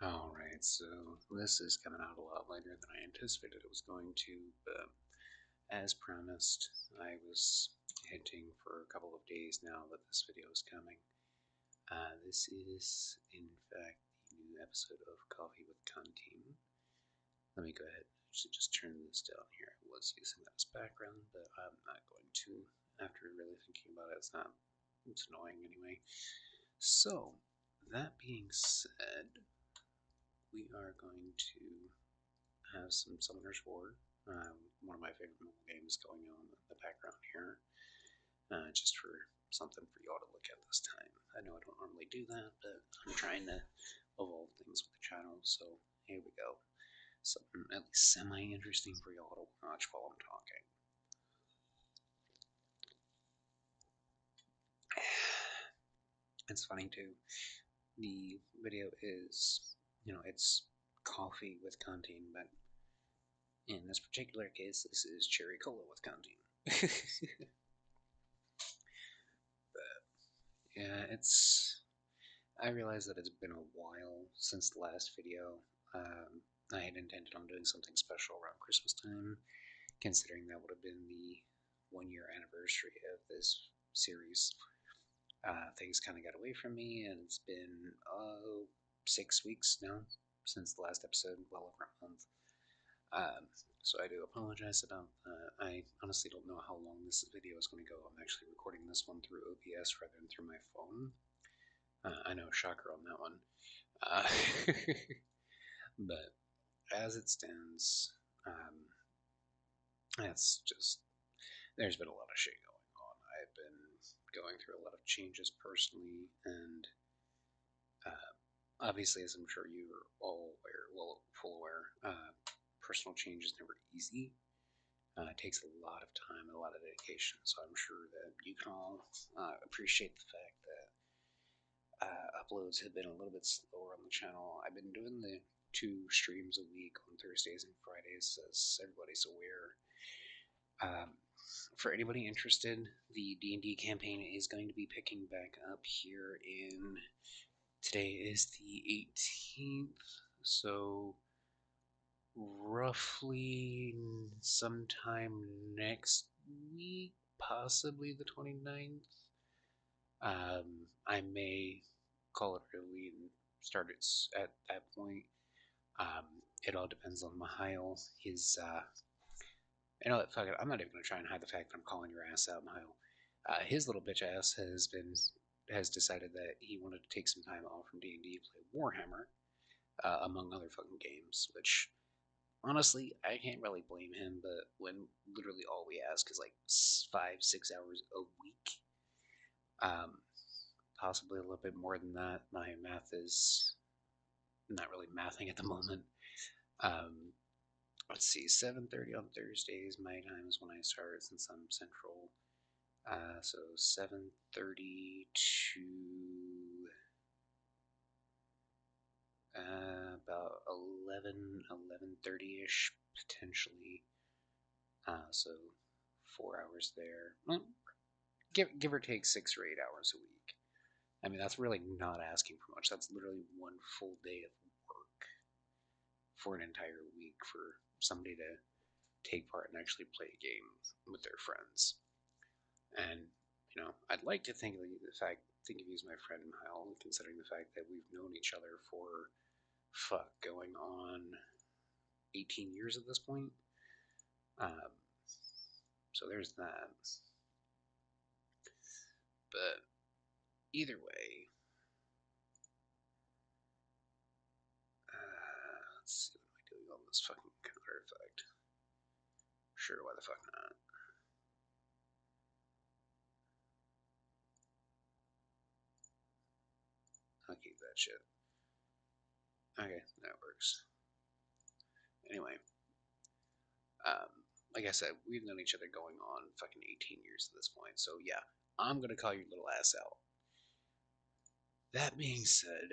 Alright, so this is coming out a lot later than I anticipated it was going to, but as promised, I was hinting for a couple of days now that this video is coming. This is, in fact, the new episode of Coffee with Contin. Let me go ahead and actually just turn this down here. I was using that as background, but I'm not going to. After really thinking about it, it's annoying anyway. So, that being said, we are going to have some Summoner's War, one of my favorite mobile games going on in the background here, just for something for y'all to look at this time. I know I don't normally do that, but I'm trying to evolve things with the channel, so here we go. Something at least semi-interesting for y'all to watch while I'm talking. It's funny too. The video is, it's coffee with Contin, but in this particular case, this is cherry cola with Contin. Yeah, I realize that it's been a while since the last video. I had intended on doing something special around Christmas time, considering that would have been the 1 year anniversary of this series. Things kind of got away from me, and it's been 6 weeks now since the last episode, well over a month. So I do apologize about that. I honestly don't know how long this video is going to go. I'm actually recording this one through OBS rather than through my phone. I know, shocker on that one. Uh, but as it stands, it's just, there's been a lot of shit going on. I've been going through a lot of changes personally, and obviously, as I'm sure you're all aware, full aware, personal change is never easy. It takes a lot of time and a lot of dedication, so I'm sure that you can all appreciate the fact that uploads have been a little bit slower on the channel. I've been doing the 2 streams a week on Thursdays and Fridays, as everybody's aware. For anybody interested, the D&D campaign is going to be picking back up here in... Today is the 18th, so roughly sometime next week, possibly the 29th. I may call it early and start it at that point. It all depends on Mihail. Fuck it, I'm not even gonna try and hide the fact that I'm calling your ass out, Mihail. His little bitch ass has decided that he wanted to take some time off from D&D to play Warhammer, among other fucking games, which honestly, I can't really blame him, but when literally all we ask is like 5-6 hours a week, um, possibly a little bit more than that. My math is not really mathing at the moment. Um, let's see, 7:30 on Thursdays. My time is when I start since I'm central. So 7:30 to about 11:30ish potentially. So 4 hours there. Well, give or take 6 or 8 hours a week. I mean, that's really not asking for much. That's literally one full day of work for an entire week for somebody to take part and actually play a game with their friends. And I'd like to think of you as my friend Mile, considering the fact that we've known each other for going on 18 years at this point. Um, so there's that. But either way, let's see, what am I doing on this fucking counter effect? Sure, why the fuck not? I'll keep that shit. Okay, that works. Anyway, like I said, we've known each other going on fucking 18 years at this point, so yeah, I'm gonna call your little ass out. That being said,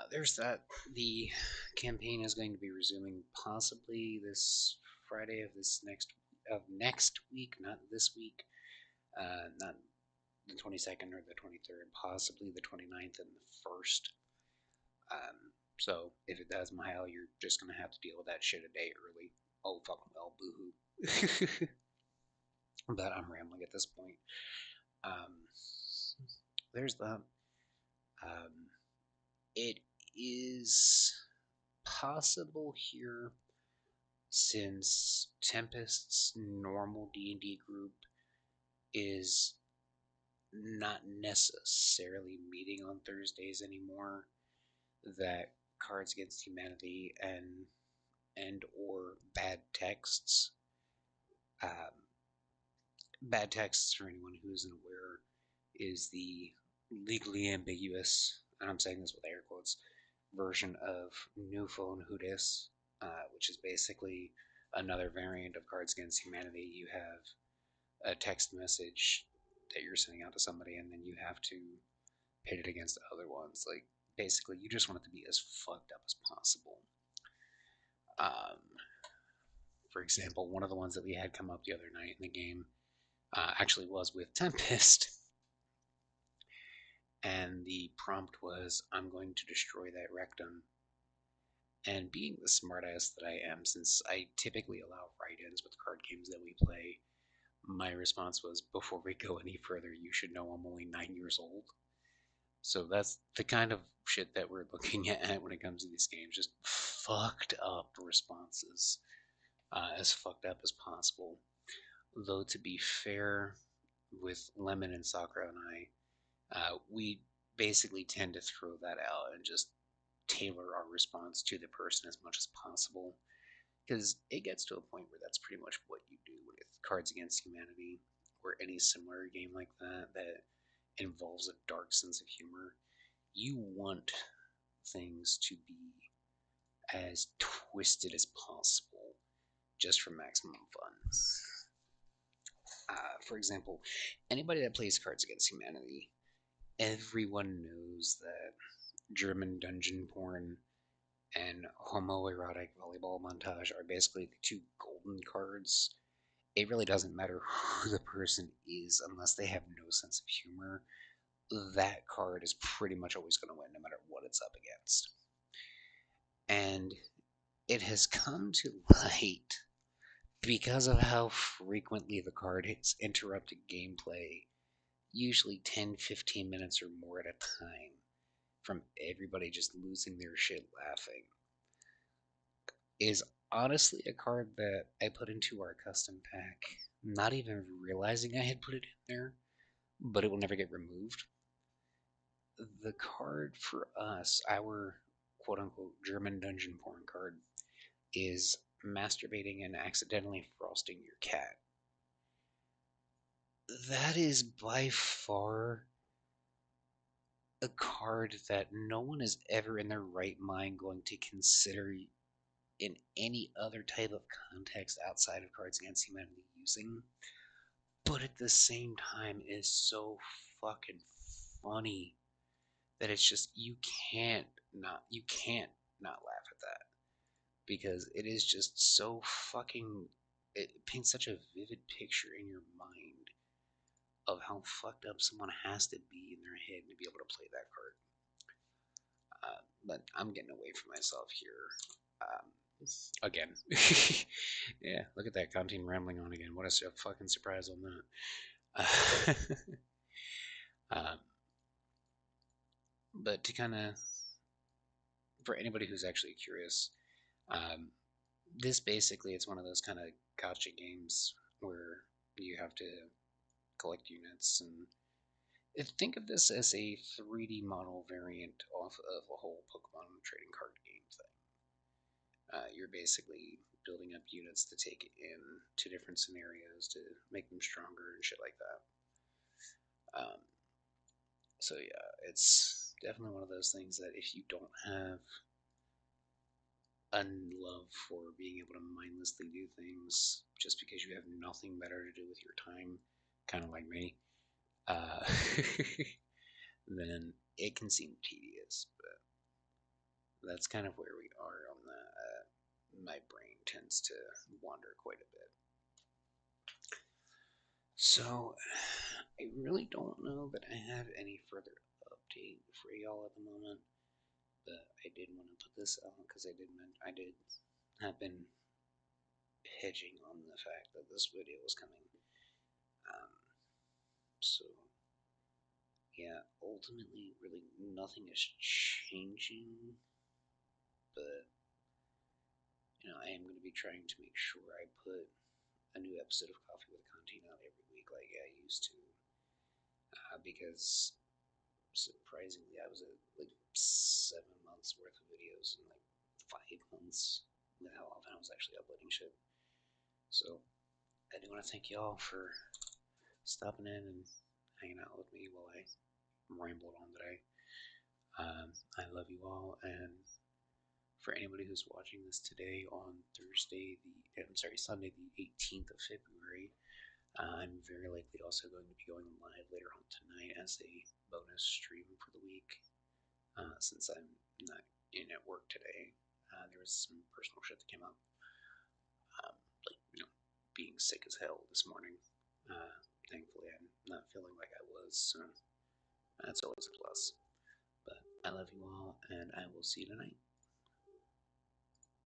there's that. The campaign is going to be resuming possibly this Friday of next week, not this week, not the 22nd or the 23rd, possibly the 29th and the 1st. So if it does mile, you're just gonna have to deal with that shit a day early. Oh fucking well, boohoo. But I'm rambling at this point. Um, there's that. Um, it is possible here, since Tempest's normal D&D group is not necessarily meeting on Thursdays anymore, that Cards Against Humanity and or um, bad texts, for anyone who isn't aware, is the legally ambiguous, and I'm saying this with air quotes, version of New Phone Hootis, which is basically another variant of Cards Against Humanity. You have a text message that you're sending out to somebody, and then you have to pit it against other ones. Like, basically, you just want it to be as fucked up as possible. Um, for example, one of the ones that we had come up the other night in the game actually was with Tempest. And the prompt was, I'm going to destroy that rectum. And being the smartass that I am, since I typically allow write-ins with card games that we play, my response was, before we go any further, you should know I'm only 9 years old. So that's the kind of shit that we're looking at when it comes to these games. Just fucked up responses. As fucked up as possible. Though, to be fair, with Lemon and Sakura and we basically tend to throw that out and just tailor our response to the person as much as possible. Because it gets to a point where that's pretty much what you do with Cards Against Humanity or any similar game like that involves a dark sense of humor. You want things to be as twisted as possible just for maximum fun. For example, anybody that plays Cards Against Humanity, everyone knows that German dungeon porn and homoerotic volleyball montage are basically the two golden cards. It really doesn't matter who the person is unless they have no sense of humor. That card is pretty much always going to win no matter what it's up against. And it has come to light because of how frequently the card hits interrupted gameplay, usually 10-15 minutes or more at a time, from everybody just losing their shit laughing, is honestly a card that I put into our custom pack, not even realizing I had put it in there, but it will never get removed. The card for us, our quote unquote German dungeon porn card, is masturbating and accidentally frosting your cat. That is by far a card that no one is ever in their right mind going to consider in any other type of context outside of Cards Against Humanity using, but at the same time is so fucking funny that it's just you can't not laugh at that, because it is just so fucking, it paints such a vivid picture in your mind of how fucked up someone has to be in their head to be able to play that card. But I'm getting away from myself here. Again. Yeah, look at that, Contin rambling on again. What a fucking surprise on that. um, but to kind of, for anybody who's actually curious, um, this basically, it's one of those kind of gotcha games where you have to collect units, and think of this as a 3D model variant off of a whole Pokemon trading card game thing. You're basically building up units to take in to different scenarios to make them stronger and shit like that. So yeah, it's definitely one of those things that if you don't have a love for being able to mindlessly do things just because you have nothing better to do with your time, kind of like me, uh, then it can seem tedious. But that's kind of where we are on that. My brain tends to wander quite a bit. So, I really don't know that I have any further update for y'all at the moment, but I did want to put this out because I did have been hedging on the fact that this video was coming. Um, so yeah, ultimately, really nothing is changing, but I am going to be trying to make sure I put a new episode of Coffee with Contin out every week like I used to, because surprisingly, I was at like 7 months worth of videos in like 5 months with how often I was actually uploading shit. So I do want to thank y'all for stopping in and hanging out with me while I rambled on today. I love you all, and for anybody who's watching this today on Sunday the 18th of February, I'm very likely also going to be going live later on tonight as a bonus stream for the week. Since I'm not in at work today, there was some personal shit that came up, um, like being sick as hell this morning. Uh, Thankfully, I'm not feeling like I was, so that's always a plus. But I love you all, and I will see you tonight.